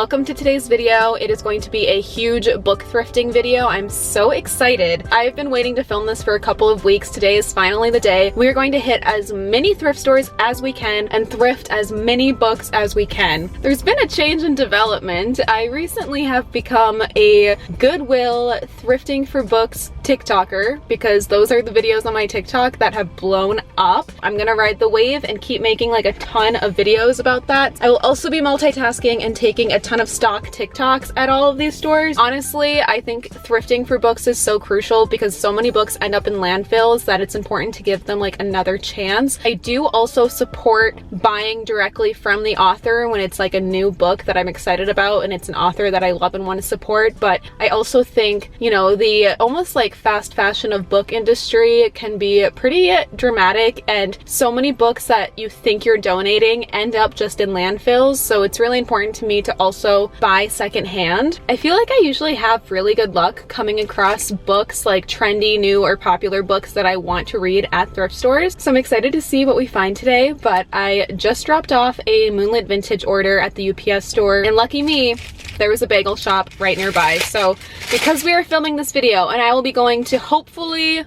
Welcome to today's video. It is going to be a huge book thrifting video. I'm so excited. I've been waiting to film this for a couple of weeks. Today is finally the day. We are going to hit as many thrift stores as we can and thrift as many books as we can. There's been a change in development. I recently have become a Goodwill thrifting for books TikToker because those are the videos on my TikTok that have blown up. I'm gonna ride the wave and keep making like a ton of videos about that. I will also be multitasking and taking a ton of stock TikToks at all of these stores. Honestly, I think thrifting for books is so crucial because so many books end up in landfills that it's important to give them like another chance. I do also support buying directly from the author when it's like a new book that I'm excited about and it's an author that I love and want to support, but I also think, you know, the almost like fast fashion of book industry can be pretty dramatic, and so many books that you think you're donating end up just in landfills, so it's really important to me to also buy secondhand. I feel like I usually have really good luck coming across books, like trendy, new, or popular books that I want to read at thrift stores. So I'm excited to see what we find today, but I just dropped off a Moonlit Vintage order at the UPS store, and lucky me, there was a bagel shop right nearby. So because we are filming this video and I will be going to hopefully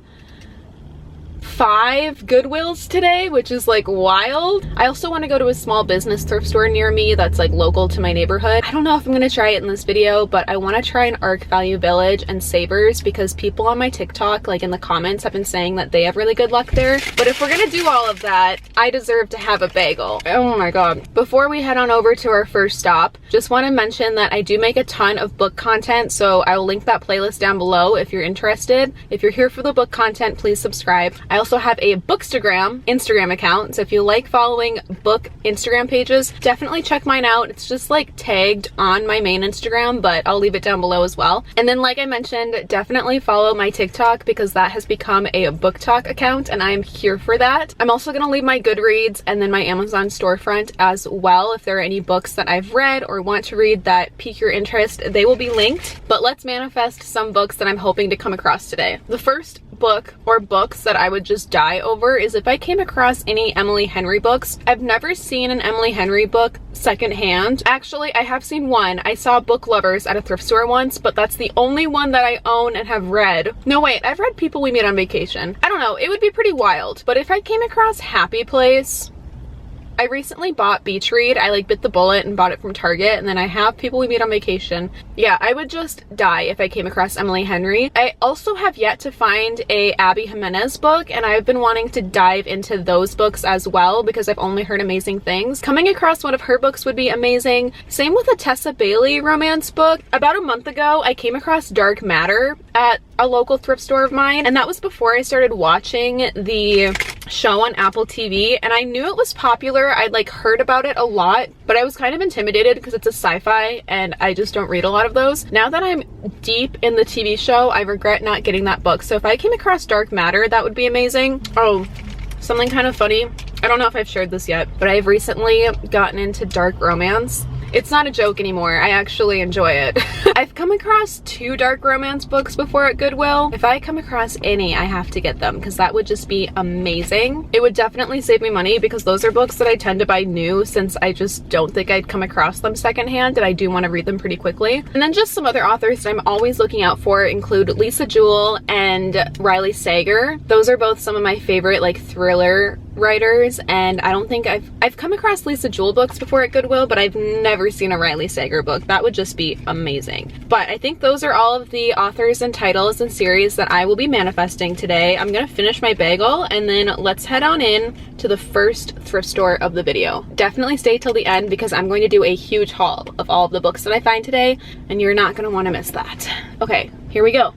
5 Goodwills today, which is like wild. I also want to go to a small business thrift store near me that's like local to my neighborhood. I don't know if I'm gonna try it in this video, but I want to try an Arc Value Village and Savers because people on my TikTok, like in the comments, have been saying that they have really good luck there. But if we're gonna do all of that, I deserve to have a bagel. Oh my god. Before we head on over to our first stop, just want to mention that I do make a ton of book content, so I will link that playlist down below if you're interested. If you're here for the book content, please subscribe. I also have a Instagram account, so if you like following book Instagram pages, definitely check mine out. It's just like tagged on my main Instagram, but I'll leave it down below as well. And then, like I mentioned, definitely follow my TikTok because that has become a BookTok account and I'm here for that. I'm also gonna leave my Goodreads and then my Amazon storefront as well. If there are any books that I've read or want to read that pique your interest, they will be linked. But let's manifest some books that I'm hoping to come across today. The first book or books that I would just die over is if I came across any Emily Henry books. I've never seen an Emily Henry book secondhand. Actually, I have seen one. I saw Book Lovers at a thrift store once, but that's the only one that I own and have read. No, wait, I've read People We Meet on Vacation. I don't know, it would be pretty wild. But if I came across Happy Place, I recently bought Beach Read. I like bit the bullet and bought it from Target, and then I have People We Meet on Vacation. Yeah, I would just die if I came across Emily Henry. I also have yet to find a Abby Jimenez book, and I've been wanting to dive into those books as well because I've only heard amazing things. Coming across one of her books would be amazing. Same with a Tessa Bailey romance book. About a month ago, I came across Dark Matter at a local thrift store of mine, and that was before I started watching the show on Apple TV, and I knew it was popular. I'd like heard about it a lot, but I was kind of intimidated because it's a sci-fi and I just don't read a lot of those. Now that I'm deep in the TV show, I regret not getting that book. So if I came across Dark Matter, that would be amazing. Oh, something kind of funny. I don't know if I've shared this yet, but I've recently gotten into dark romance. It's not a joke anymore. I actually enjoy it. I've come across 2 dark romance books before at Goodwill. If I come across any, I have to get them because that would just be amazing. It would definitely save me money because those are books that I tend to buy new since I just don't think I'd come across them secondhand, and I do want to read them pretty quickly. And then just some other authors that I'm always looking out for include Lisa Jewell and Riley Sager. Those are both some of my favorite like thriller writers, and I don't think I've come across Lisa Jewell books before at Goodwill, but I've never seen a Riley Sager book. That would just be amazing. But I think those are all of the authors and titles and series that I will be manifesting today. I'm gonna finish my bagel and then let's head on in to the first thrift store of the video. Definitely stay till the end because I'm going to do a huge haul of all of the books that I find today, and you're not gonna want to miss that. Okay, here we go.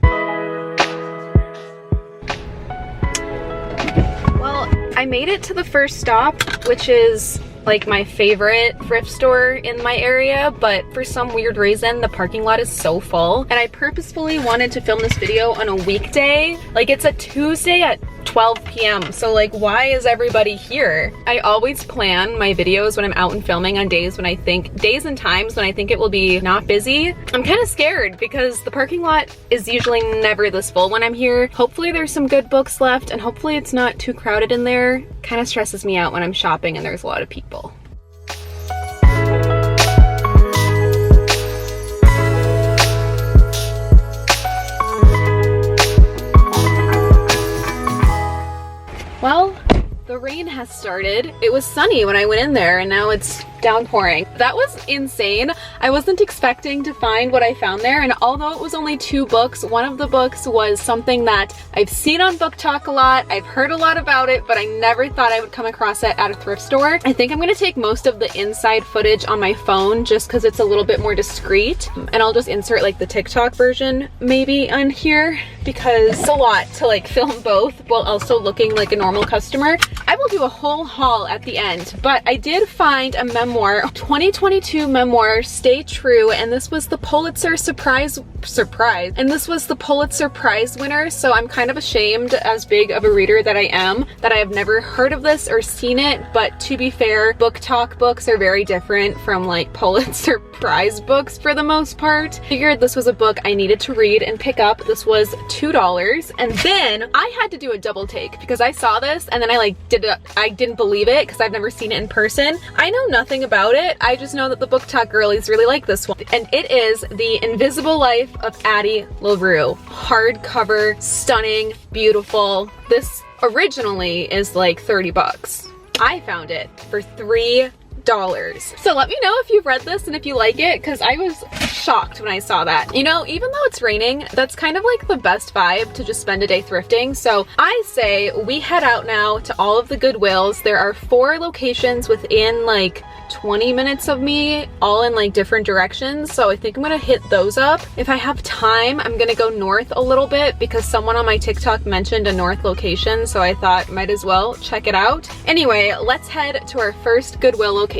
Well, I made it to the first stop, which is like my favorite thrift store in my area, but for some weird reason the parking lot is so full, and I purposefully wanted to film this video on a weekday. Like, it's a Tuesday at 12 p.m. so like, why is everybody here? I always plan my videos when I'm out and filming on days and times when I think it will be not busy. I'm kind of scared because the parking lot is usually never this full when I'm here. Hopefully there's some good books left, and hopefully it's not too crowded in there. Kind of stresses me out when I'm shopping and there's a lot of people. rain has started. It was sunny when I went in there and now it's downpouring. That was insane. I wasn't expecting to find what I found there, and although it was only 2 books, one of the books was something that I've seen on BookTok a lot. I've heard a lot about it, but I never thought I would come across it at a thrift store. I think I'm gonna take most of the inside footage on my phone just because it's a little bit more discreet, and I'll just insert like the TikTok version maybe on here because it's a lot to like film both while also looking like a normal customer. I will do a whole haul at the end, but I did find a memoir, 2022 memoir, Stay True, and this was the Pulitzer and this was the Pulitzer Prize winner, so I'm kind of ashamed, as big of a reader that I am, that I have never heard of this or seen it, but to be fair, BookTok books are very different from like Pulitzer Prize books for the most part. Figured this was a book I needed to read and pick up. This was $2, and then I had to do a double take because I saw this and then I didn't believe it because I've never seen it in person. I know nothing about it. I just know that the BookTok girlies really like this one, and it is The Invisible Life of Addie LaRue. Hardcover, stunning, beautiful. This originally is like 30 bucks. I found it for $3. So let me know if you've read this and if you like it, because I was shocked when I saw that. You know, even though it's raining, that's kind of like the best vibe to just spend a day thrifting. So I say we head out now to all of the Goodwills. There are 4 locations within like 20 minutes of me, all in like different directions. So I think I'm gonna hit those up. If I have time, I'm gonna go north a little bit because someone on my TikTok mentioned a north location, so I thought might as well check it out. Anyway, let's head to our first Goodwill location.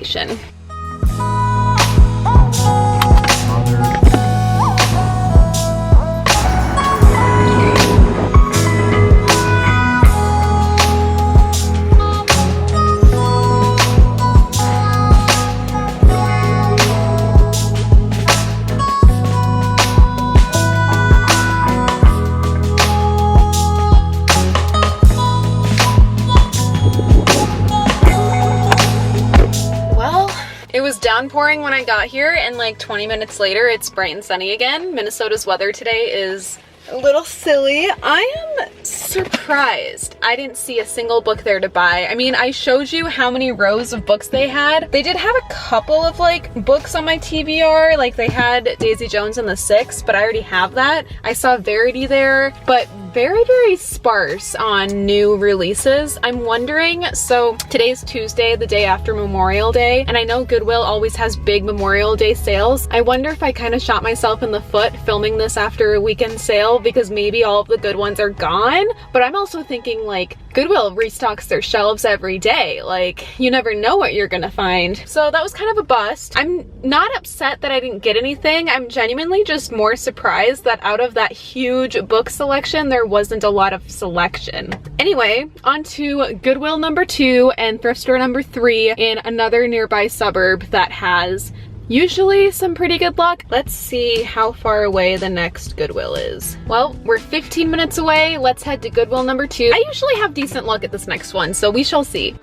It was downpouring when I got here, and like 20 minutes later it's bright and sunny again. Minnesota's weather today is a little silly. I am surprised I didn't see a single book there to buy. I mean, I showed you how many rows of books they had. They did have a couple of like books on my TBR, like they had Daisy Jones and the Six, but I already have that. I saw Verity there, but very sparse on new releases. I'm wondering, so today's Tuesday, the day after Memorial Day, and I know Goodwill always has big Memorial Day sales. I wonder if I kind of shot myself in the foot filming this after a weekend sale because maybe all of the good ones are gone, but I'm also thinking like Goodwill restocks their shelves every day. Like, you never know what you're gonna find. So that was kind of a bust. I'm not upset that I didn't get anything. I'm genuinely just more surprised that out of that huge book selection, there wasn't a lot of selection. Anyway, on to Goodwill number 2 and thrift store number 3 in another nearby suburb that has usually some pretty good luck. Let's see how far away the next Goodwill is. Well, we're 15 minutes away. Let's head to Goodwill number 2. I usually have decent luck at this next one, so we shall see.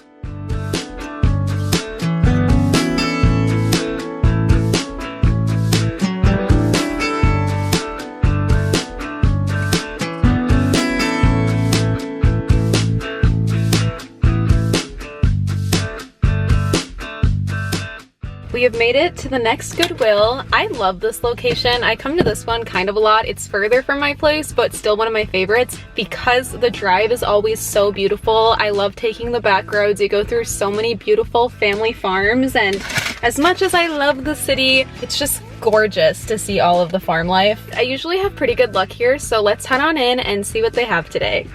We have made it to the next Goodwill. I love this location. I come to this one kind of a lot. It's further from my place, but still one of my favorites because the drive is always so beautiful. I love taking the back roads. You go through so many beautiful family farms, and as much as I love the city, it's just gorgeous to see all of the farm life. I usually have pretty good luck here, so let's head on in and see what they have today.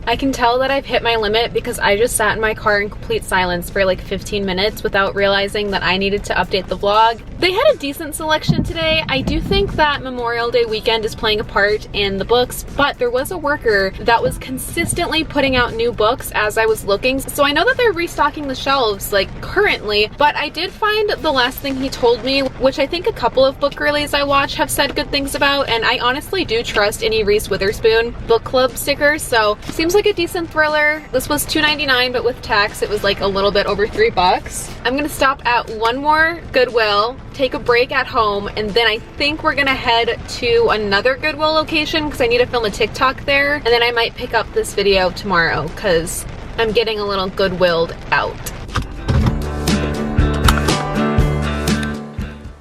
I can tell that I've hit my limit because I just sat in my car in complete silence for like 15 minutes without realizing that I needed to update the vlog. They had a decent selection today. I do think that Memorial Day weekend is playing a part in the books, but there was a worker that was consistently putting out new books as I was looking. So I know that they're restocking the shelves like currently, but I did find the last thing he told me, which I think a couple of book girlies I watch have said good things about, and I honestly do trust any Reese Witherspoon book club stickers, so seems like like a decent thriller. This was $2.99, but with tax it was like a little bit over $3. I'm gonna stop at one more Goodwill, take a break at home, and then I think we're gonna head to another Goodwill location because I need to film a TikTok there, and then I might pick up this video tomorrow because I'm getting a little Goodwilled out.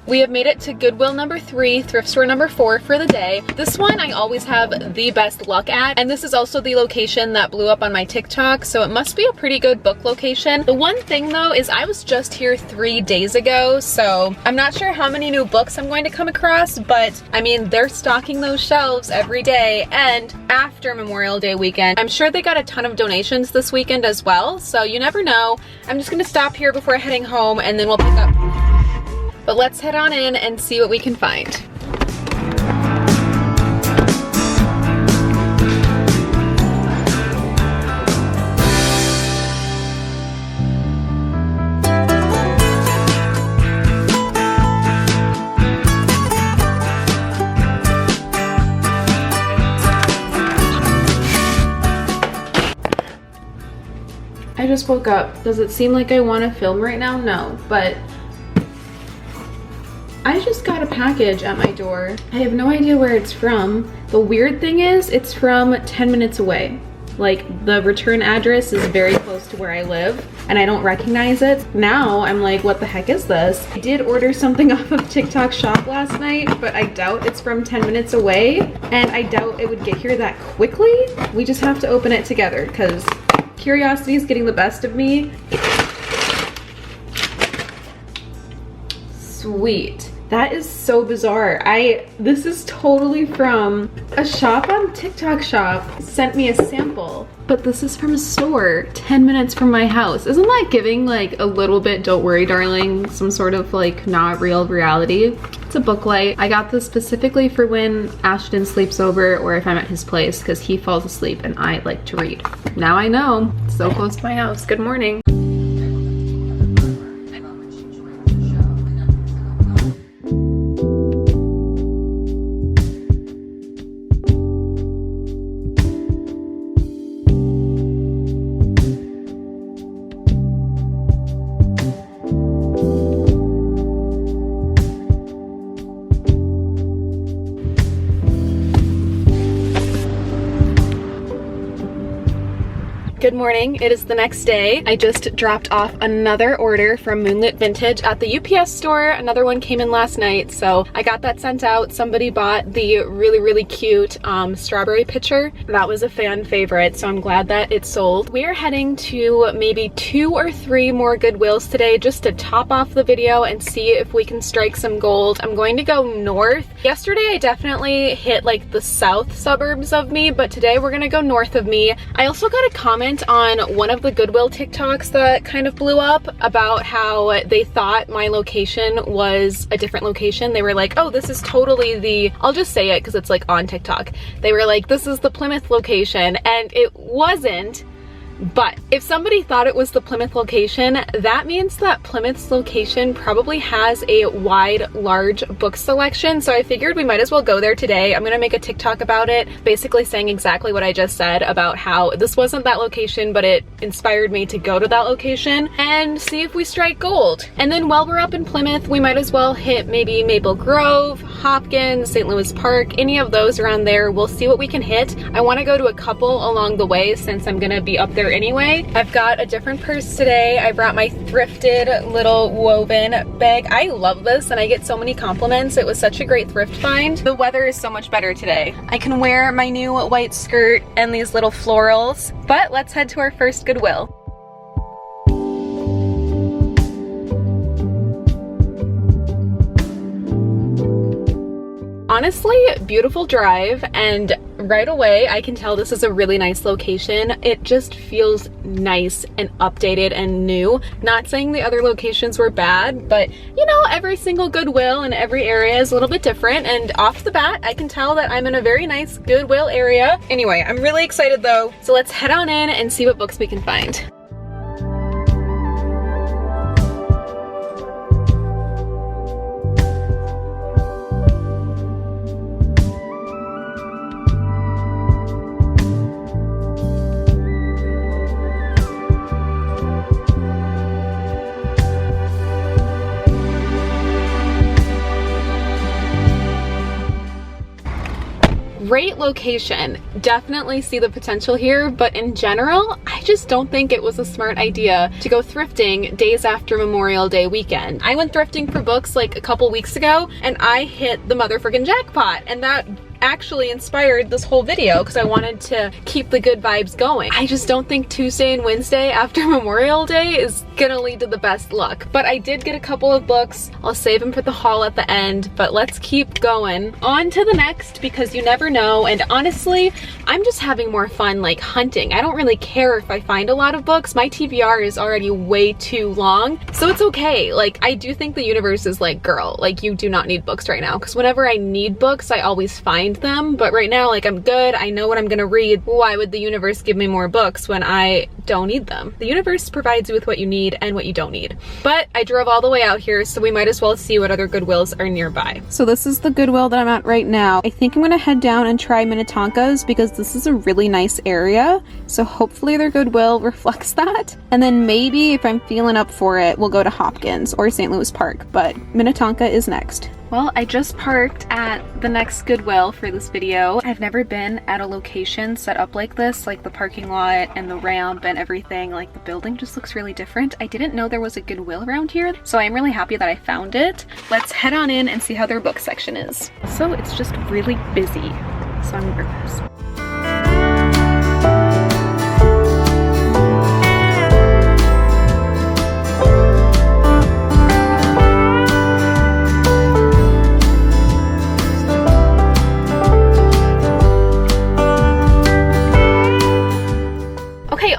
We have made it to Goodwill number 3, thrift store number 4 for the day. This one I always have the best luck at, and this is also the location that blew up on my TikTok, so it must be a pretty good book location. The one thing though is I was just here 3 days ago, so I'm not sure how many new books I'm going to come across, but I mean, they're stocking those shelves every day, and after Memorial Day weekend, I'm sure they got a ton of donations this weekend as well, so you never know. I'm just gonna stop here before heading home, and then we'll pick up. But let's head on in and see what we can find. I just woke up. Does it seem like I want to film right now? No, but I just got a package at my door. I have no idea where it's from. The weird thing is it's from 10 minutes away. Like, the return address is very close to where I live and I don't recognize it. Now I'm like, what the heck is this? I did order something off of TikTok shop last night, but I doubt it's from 10 minutes away and I doubt it would get here that quickly. We just have to open it together because curiosity is getting the best of me. Sweet. That is so bizarre. This is totally from a shop on TikTok shop. Sent me a sample, but this is from a store 10 minutes from my house. Isn't that giving like a little bit don't worry darling, some sort of like not real reality? It's a book light. I got this specifically for when Ashton sleeps over or if I'm at his place because he falls asleep and I like to read. Now I know. It's so close to my house. Good morning. Good morning, it is the next day. I just dropped off another order from Moonlit Vintage at the UPS store. Another one came in last night, so I got that sent out. Somebody bought the really cute strawberry pitcher. That was a fan favorite, so I'm glad that it sold. We are heading to maybe 2 or 3 more Goodwills today just to top off the video and see if we can strike some gold. I'm going to go north. Yesterday I definitely hit like the south suburbs of me, but today we're gonna go north of me. I also got a comment on one of the Goodwill TikToks that kind of blew up about how they thought my location was a different location. They were like, oh, this is totally the, I'll just say it because it's like on TikTok. They were like, this is the Plymouth location, and it wasn't. But if somebody thought it was the Plymouth location, that means that Plymouth's location probably has a wide, large book selection. So I figured we might as well go there today. I'm gonna make a TikTok about it, basically saying exactly what I just said about how this wasn't that location, but it inspired me to go to that location and see if we strike gold. And then while we're up in Plymouth, we might as well hit maybe Maple Grove, Hopkins, St. Louis Park, any of those around there. We'll see what we can hit. I wanna go to a couple along the way since I'm gonna be up there anyway. I've got a different purse today. I brought my thrifted little woven bag. I love this and I get so many compliments. It was such a great thrift find. The weather is so much better today. I can wear my new white skirt and these little florals, but let's head to our first Goodwill. Honestly, beautiful drive, and right away I can tell this is a really nice location. It just feels nice and updated and new. Not saying the other locations were bad, but you know, every single Goodwill in every area is a little bit different, and off the bat I can tell that I'm in a very nice Goodwill area. Anyway, I'm really excited though, so let's head on in and see what books we can find. Great location. Definitely see the potential here, but in general, I just don't think it was a smart idea to go thrifting days after Memorial Day weekend. I went thrifting for books like a couple weeks ago and I hit the motherfucking jackpot, and that actually inspired this whole video because I wanted to keep the good vibes going. I just don't think Tuesday and Wednesday after Memorial Day is gonna lead to the best luck. But I did get a couple of books. I'll save them for the haul at the end, but let's keep going. On to the next, because you never know, and honestly, I'm just having more fun like hunting. I don't really care if I find a lot of books. My TBR is already way too long, so it's okay. Like, I do think the universe is like, girl, like, you do not need books right now, because whenever I need books, I always find them, but right now, like, I'm good. I know what I'm gonna read. Why would the universe give me more books when I don't need them? The universe provides you with what you need and what you don't need. But I drove all the way out here, so we might as well see what other Goodwills are nearby. So this is the Goodwill that I'm at right now. I think I'm gonna head down and try Minnetonka's because this is a really nice area, so hopefully their Goodwill reflects that. And then maybe if I'm feeling up for it, we'll go to Hopkins or St. Louis Park, but Minnetonka is next. Well, I just parked at the next Goodwill for this video. I've never been at a location set up like this, like the parking lot and the ramp and everything. Like, the building just looks really different. I didn't know there was a Goodwill around here, so I'm really happy that I found it. Let's head on in and see how their book section is. So it's just really busy, so I'm nervous.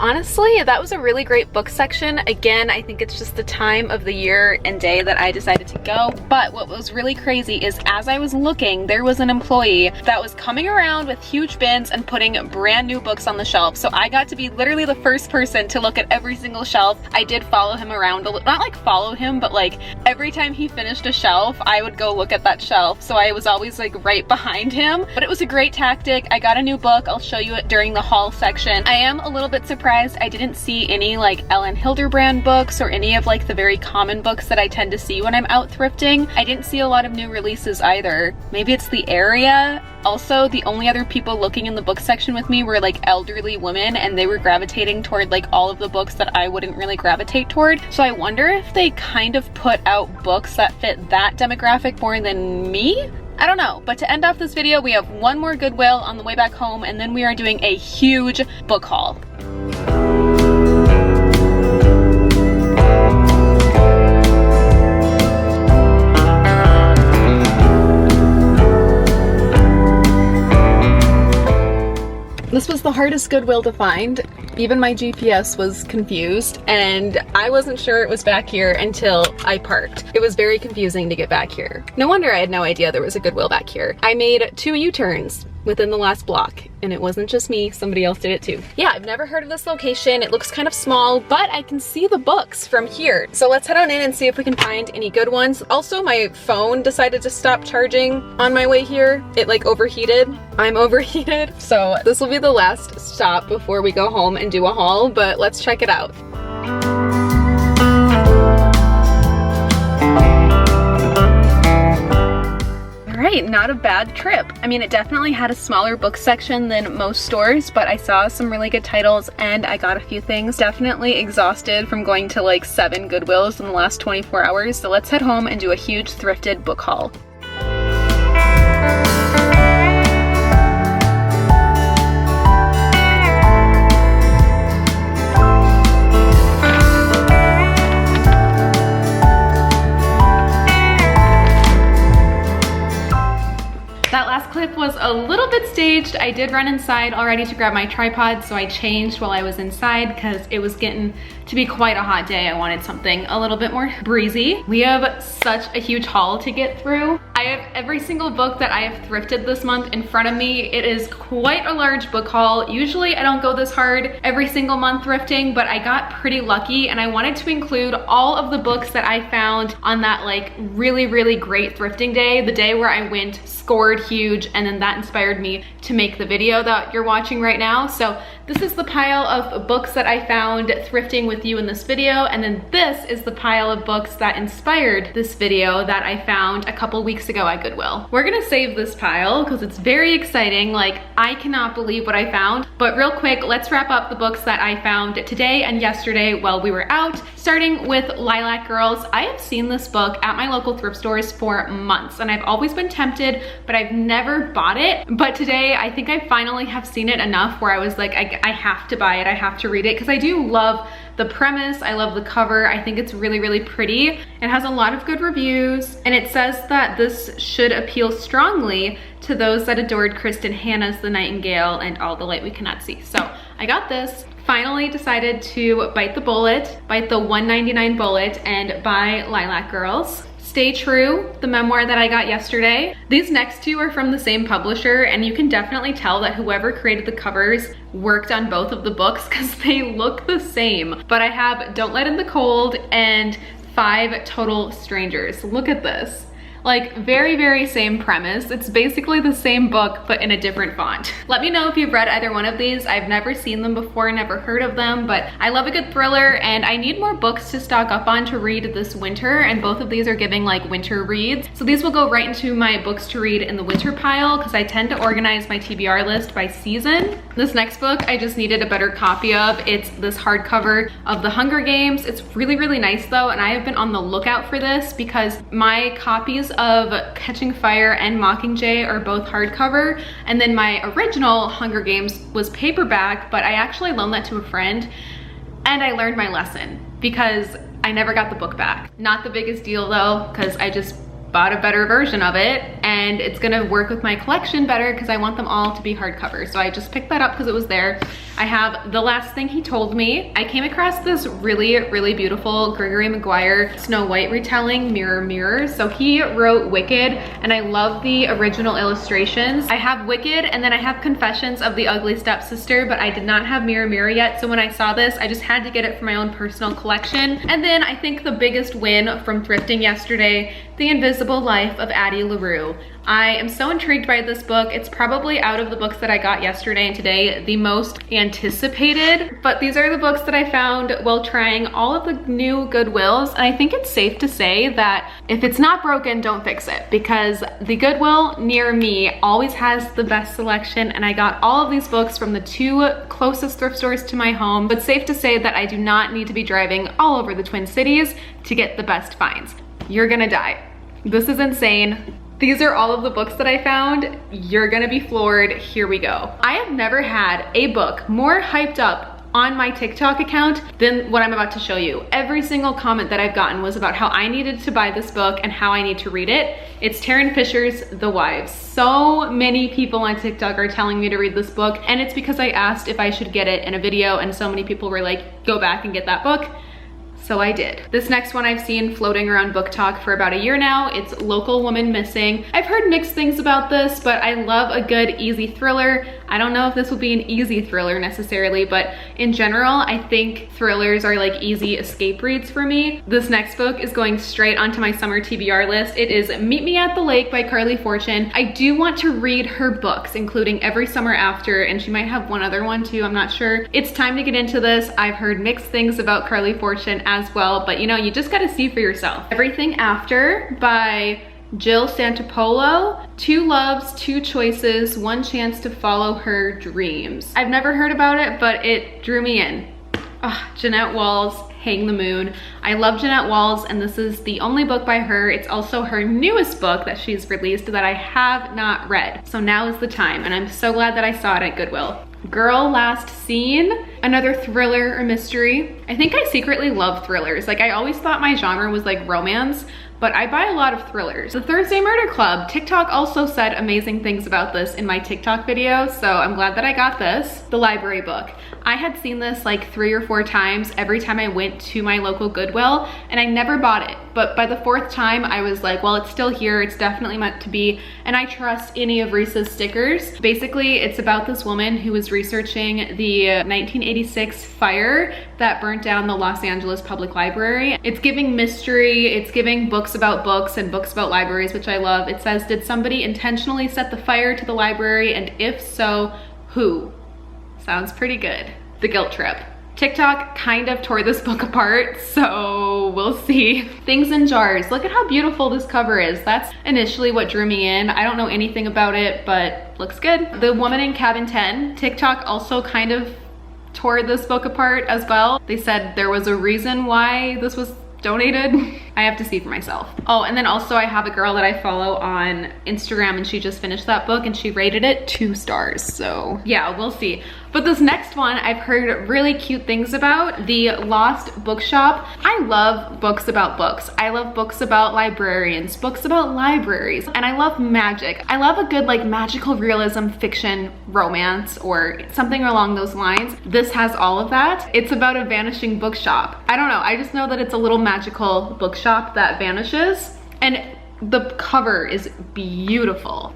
Honestly, that was a really great book section. Again, I think it's just the time of the year and day that I decided to go. But what was really crazy is as I was looking, there was an employee that was coming around with huge bins and putting brand new books on the shelf. So I got to be literally the first person to look at every single shelf. I did follow him around, not like follow him, but like every time he finished a shelf, I would go look at that shelf. So I was always like right behind him. But it was a great tactic. I got a new book. I'll show you it during the haul section. I am a little bit surprised I didn't see any like Ellen Hilderbrand books or any of like the very common books that I tend to see when I'm out thrifting. I didn't see a lot of new releases either. Maybe it's the area. Also, the only other people looking in the book section with me were like elderly women, and they were gravitating toward like all of the books that I wouldn't really gravitate toward. So I wonder if they kind of put out books that fit that demographic more than me? I don't know, but to end off this video, we have one more Goodwill on the way back home, and then we are doing a huge book haul. This was the hardest Goodwill to find. Even my GPS was confused, and I wasn't sure it was back here until I parked. It was very confusing to get back here. No wonder I had no idea there was a Goodwill back here. I made 2 U-turns within the last block, and it wasn't just me, somebody else did it too. Yeah, I've never heard of this location. It looks kind of small, but I can see the books from here. So let's head on in and see if we can find any good ones. Also, my phone decided to stop charging on my way here. It like overheated. I'm overheated. So this will be the last stop before we go home and do a haul, but let's check it out. Alright, not a bad trip. I mean, it definitely had a smaller book section than most stores, but I saw some really good titles and I got a few things. Definitely exhausted from going to like 7 Goodwills in the last 24 hours, so let's head home and do a huge thrifted book haul. That last clip was a little bit staged. I did run inside already to grab my tripod, so I changed while I was inside because it was getting to be quite a hot day. I wanted something a little bit more breezy. We have such a huge haul to get through. I have every single book that I have thrifted this month in front of me. It is quite a large book haul. Usually I don't go this hard every single month thrifting, but I got pretty lucky and I wanted to include all of the books that I found on that like really, really great thrifting day, the day where I went, scored huge, and then that inspired me to make the video that you're watching right now. So this is the pile of books that I found thrifting with you in this video, and then this is the pile of books that inspired this video that I found a couple weeks ago at Goodwill. We're gonna save this pile because it's very exciting. Like, I cannot believe what I found. But real quick, let's wrap up the books that I found today and yesterday while we were out. Starting with Lilac Girls. I have seen this book at my local thrift stores for months and I've always been tempted, but I've never bought it. But today, I think I finally have seen it enough where I was like, I have to buy it, I have to read it, because I do love the premise, I love the cover, I think it's really, really pretty. It has a lot of good reviews, and it says that this should appeal strongly to those that adored Kristen Hanna's The Nightingale and All the Light We Cannot See. So I got this, finally decided to bite the bullet, bite the $1.99 bullet and buy Lilac Girls. Stay True, the memoir that I got yesterday. These next two are from the same publisher, and you can definitely tell that whoever created the covers worked on both of the books because they look the same. But I have Don't Let In the Cold and 5 Total Strangers. Look at this. Like, very, very same premise. It's basically the same book, but in a different font. Let me know if you've read either one of these. I've never seen them before, never heard of them, but I love a good thriller, and I need more books to stock up on to read this winter, and both of these are giving like winter reads. So these will go right into my books to read in the winter pile, because I tend to organize my TBR list by season. This next book I just needed a better copy of. It's this hardcover of The Hunger Games. It's really, really nice though, and I have been on the lookout for this because my copies of Catching Fire and Mockingjay are both hardcover, and then my original Hunger Games was paperback, but I actually loaned that to a friend and I learned my lesson because I never got the book back. Not the biggest deal though, because I just bought a better version of it, and it's gonna work with my collection better because I want them all to be hardcover. So I just picked that up because it was there. I have The Last Thing He Told Me. I came across this really, really beautiful Gregory Maguire Snow White retelling, Mirror Mirror. So he wrote Wicked, and I love the original illustrations. I have Wicked, and then I have Confessions of the Ugly Stepsister, but I did not have Mirror Mirror yet. So when I saw this, I just had to get it for my own personal collection. And then I think the biggest win from thrifting yesterday, The Invisible Life of Addie LaRue. I am so intrigued by this book. It's probably out of the books that I got yesterday and today the most anticipated, but these are the books that I found while trying all of the new Goodwills, and I think it's safe to say that if it's not broken, don't fix it, because the Goodwill near me always has the best selection, and I got all of these books from the 2 closest thrift stores to my home, but safe to say that I do not need to be driving all over the Twin Cities to get the best finds. You're gonna die. This is insane. These are all of the books that I found. You're gonna be floored. Here we go. I have never had a book more hyped up on my TikTok account than what I'm about to show you. Every single comment that I've gotten was about how I needed to buy this book and how I need to read it. It's Taryn Fisher's The Wives. So many people on TikTok are telling me to read this book, and it's because I asked if I should get it in a video, and so many people were like, go back and get that book. So I did. This next one I've seen floating around BookTok for about a year now. It's Local Woman Missing. I've heard mixed things about this, but I love a good easy thriller. I don't know if this will be an easy thriller necessarily, but in general, I think thrillers are like easy escape reads for me. This next book is going straight onto my summer TBR list. It is Meet Me at the Lake by Carly Fortune. I do want to read her books, including Every Summer After, and she might have one other one too, I'm not sure. It's time to get into this. I've heard mixed things about Carly Fortune as well, but you know, you just gotta see for yourself. Everything After by Jill Santopolo. 2 loves, 2 choices, 1 chance to follow her dreams. I've never heard about it, but it drew me in. Oh, Jeanette Walls, Hang the Moon. I love Jeanette Walls, and this is the only book by her. It's also her newest book that she's released that I have not read. So now is the time, and I'm so glad that I saw it at Goodwill. Girl Last Seen, another thriller or mystery. I think I secretly love thrillers. Like, I always thought my genre was like romance, but I buy a lot of thrillers. The Thursday Murder Club. TikTok also said amazing things about this in my TikTok video, so I'm glad that I got this. The Library Book. I had seen this like 3 or 4 times every time I went to my local Goodwill, and I never bought it. But by the 4th time, I was like, well, it's still here. It's definitely meant to be, and I trust any of Reese's stickers. Basically, it's about this woman who was researching the 1986 fire that burnt down the Los Angeles Public Library. It's giving mystery, it's giving books about books and books about libraries, which I love. It says, did somebody intentionally set the fire to the library, and if so, who? Sounds pretty good. The Guilt Trip. TikTok kind of tore this book apart, so we'll see. Things in Jars. Look at how beautiful this cover is. That's initially what drew me in. I don't know anything about it, but looks good. The Woman in Cabin 10. TikTok also kind of tore this book apart as well. They said there was a reason why this was donated. I have to see for myself. Oh, and then also I have a girl that I follow on Instagram and she just finished that book and she rated it 2 stars. So yeah, we'll see. But this next one I've heard really cute things about, The Lost Bookshop. I love books about books. I love books about librarians, books about libraries, and I love magic. I love a good like magical realism fiction romance or something along those lines. This has all of that. It's about a vanishing bookshop. I don't know, I just know that it's a little magical bookshop that vanishes, and the cover is beautiful.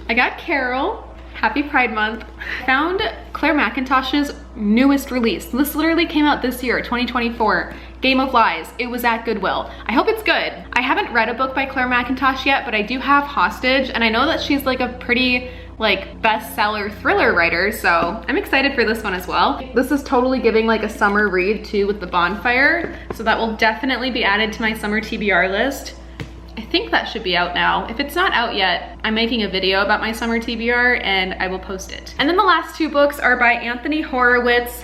I got Carol. Happy Pride Month. Found Claire McIntosh's newest release. This literally came out this year, 2024. Game of Lies. It was at Goodwill. I hope it's good. I haven't read a book by Claire McIntosh yet, but I do have Hostage, and I know that she's like a pretty like bestseller thriller writer, so I'm excited for this one as well. This is totally giving like a summer read too with the bonfire, so that will definitely be added to my summer TBR list. I think that should be out now. If it's not out yet, I'm making a video about my summer TBR and I will post it. And then the last 2 books are by Anthony Horowitz.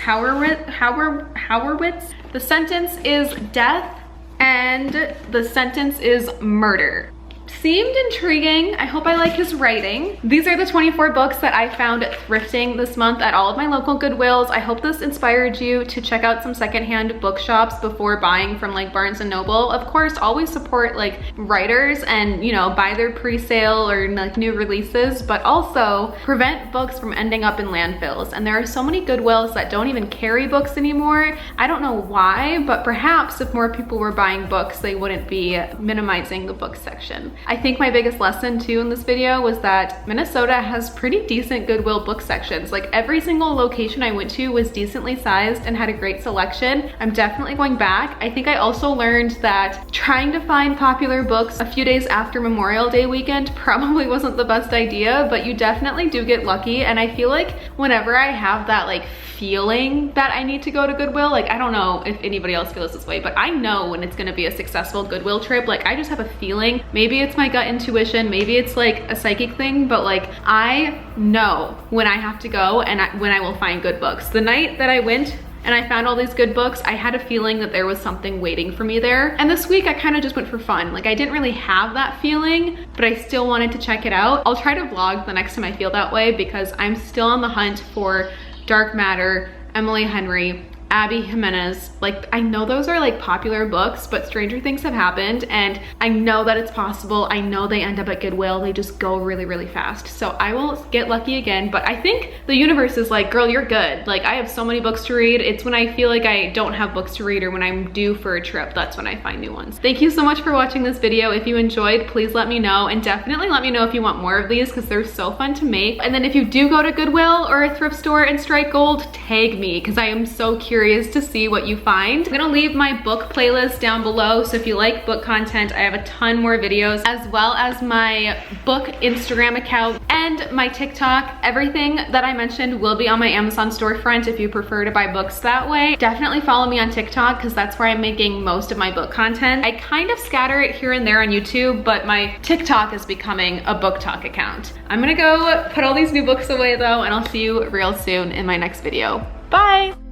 The sentence is death and the sentence is murder. Seemed intriguing. I hope I like his writing. These are the 24 books that I found thrifting this month at all of my local Goodwills. I hope this inspired you to check out some secondhand bookshops before buying from like Barnes & Noble. Of course, always support like writers and, you know, buy their pre-sale or like new releases, but also prevent books from ending up in landfills. And there are so many Goodwills that don't even carry books anymore. I don't know why, but perhaps if more people were buying books, they wouldn't be minimizing the book section. I think my biggest lesson too in this video was that Minnesota has pretty decent Goodwill book sections. Like every single location I went to was decently sized and had a great selection. I'm definitely going back. I think I also learned that trying to find popular books a few days after Memorial Day weekend probably wasn't the best idea, but you definitely do get lucky. And I feel like whenever I have that like feeling that I need to go to Goodwill, like I don't know if anybody else feels this way, but I know when it's gonna be a successful Goodwill trip. Like I just have a feeling. Maybe it's my gut intuition, maybe it's like a psychic thing, but like I know when I have to go and when I will find good books. The night that I went and I found all these good books, I had a feeling that there was something waiting for me there. And this week I kind of just went for fun. Like I didn't really have that feeling, but I still wanted to check it out. I'll try to vlog the next time I feel that way because I'm still on the hunt for Dark Matter, Emily Henry, Abby Jimenez. Like I know those are like popular books, but stranger things have happened and I know that it's possible. I know they end up at Goodwill. They just go really, really fast. So I will get lucky again, but I think the universe is like, girl, you're good. Like I have so many books to read. It's when I feel like I don't have books to read or when I'm due for a trip, that's when I find new ones. Thank you so much for watching this video. If you enjoyed, please let me know, and definitely let me know if you want more of these because they're so fun to make. And then if you do go to Goodwill or a thrift store and strike gold, tag me because I am so curious to see what you find. I'm gonna leave my book playlist down below, so if you like book content, I have a ton more videos, as well as my book Instagram account and my TikTok. Everything that I mentioned will be on my Amazon storefront if you prefer to buy books that way. Definitely follow me on TikTok because that's where I'm making most of my book content. I kind of scatter it here and there on YouTube, but my TikTok is becoming a booktok account. I'm gonna go put all these new books away though, and I'll see you real soon in my next video. Bye!